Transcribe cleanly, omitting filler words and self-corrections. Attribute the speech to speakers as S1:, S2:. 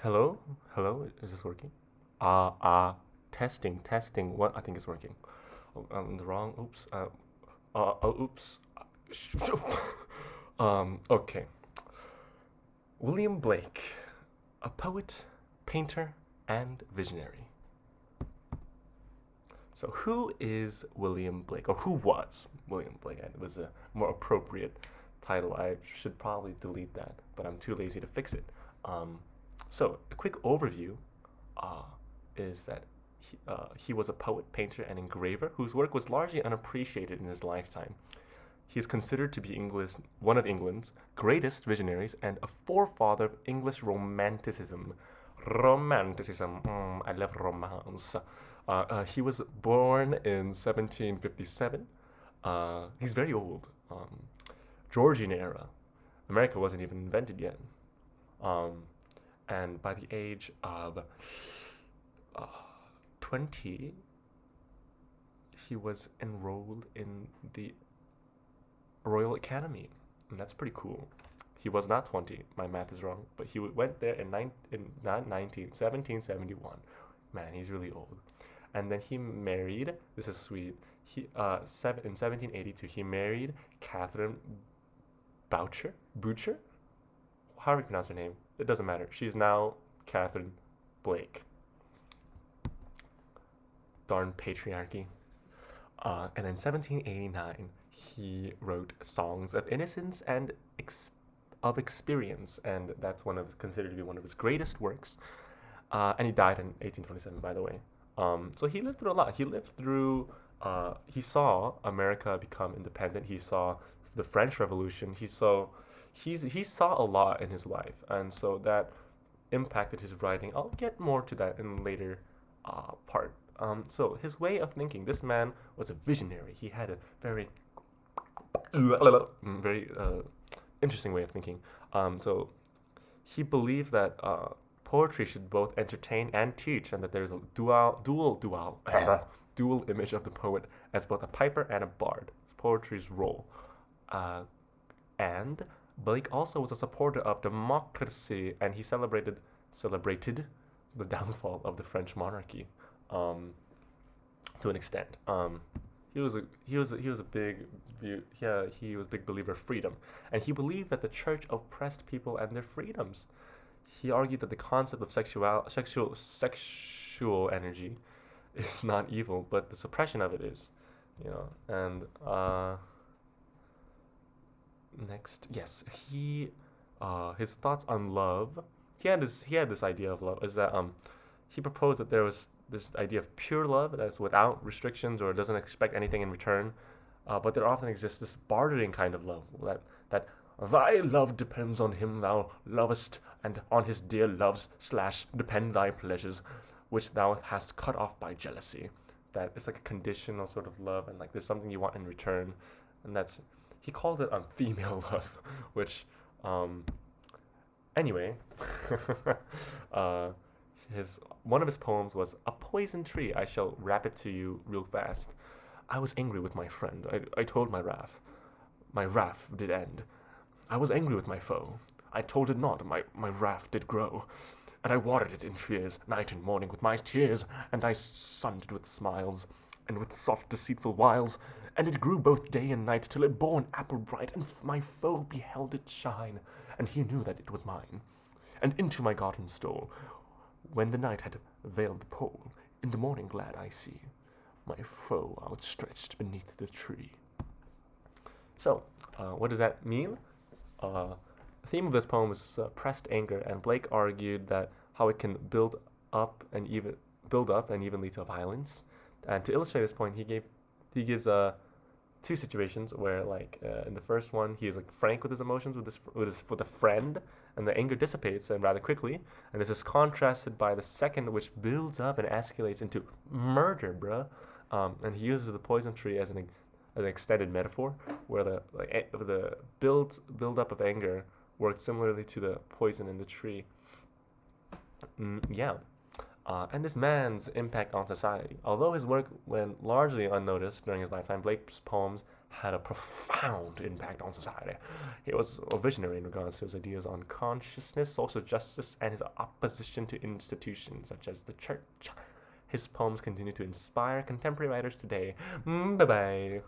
S1: Hello? Hello? Is this working? Testing, testing. What? I think it's working. Oh, I'm in the wrong. Oops. Oops. Okay. William Blake, a poet, painter, and visionary. So, who is William Blake, or who was William Blake? It was a more appropriate title. I should probably delete that, but I'm too lazy to fix it. Um, so, a quick overview uh, is that he was a poet, painter, and engraver whose work was largely unappreciated in his lifetime. He is considered to be one of England's greatest visionaries and a forefather of English Romanticism. Romanticism, I love romance. He was born in 1757. He's very old. Georgian era. America wasn't even invented yet. Um, and by the age of uh, 20, he was enrolled in the Royal Academy, and that's pretty cool. He was not 20. My math is wrong, but he went there in not 1771. Man, he's really old. And then he married. This is sweet. In 1782 he married Catherine Boucher. How do you pronounce her name? It doesn't matter. She's now Catherine Blake. Darn patriarchy. And in 1789, he wrote Songs of Innocence and of Experience, and that's considered to be one of his greatest works. And he died in 1827, by the way. So he lived through a lot. He saw America become independent. He saw the French Revolution. He saw a lot in his life, and so that impacted his writing. I'll get more to that in later part. So his way of thinking, this man was a visionary. He had a very interesting way of thinking. So he believed that poetry should both entertain and teach, and that there's a dual image of the poet as both a piper and a bard. Poetry's role. And Blake also was a supporter of democracy, and he celebrated the downfall of the French monarchy, to an extent. He was a big view. Yeah, he was a big believer of freedom, and he believed that the church oppressed people and their freedoms. He argued that the concept of sexual energy is not evil, but the suppression of it is. And next, yes, his thoughts on love. He had this idea of love is that he proposed that there was this idea of pure love that's without restrictions or doesn't expect anything in return, but there often exists this bartering kind of love that thy love depends on him thou lovest, and on his dear loves / depend thy pleasures, which thou hast cut off by jealousy. That it's like a conditional sort of love, and like there's something you want in return, and that's he called it female love, which anyway, uh, his one of his poems was "A Poison Tree." I shall rap it to you real fast. I was angry with my friend. I told my wrath. My wrath did end. I was angry with my foe. I told it not. My wrath did grow. And I watered it in fears, night and morning with my tears, and I sunned it with smiles, and with soft deceitful wiles, and it grew both day and night, till it bore an apple bright, and my foe beheld it shine, and he knew that it was mine. And into my garden stole, when the night had veiled the pole, in the morning glad I see my foe outstretched beneath the tree. So, what does that mean? The theme of this poem is suppressed anger, and Blake argued that how it can build up and even lead to violence. And to illustrate this point, he gives two situations where, like, in the first one, he is like frank with his emotions with a friend, and the anger dissipates and rather quickly. And this is contrasted by the second, which builds up and escalates into murder, bruh. And he uses the poison tree as an extended metaphor, where the build up of anger works similarly to the poison in the tree. Yeah. And this man's impact on society. Although his work went largely unnoticed during his lifetime, Blake's poems had a profound impact on society. He was a visionary in regards to his ideas on consciousness, social justice, and his opposition to institutions such as the church. His poems continue to inspire contemporary writers today. Bye bye.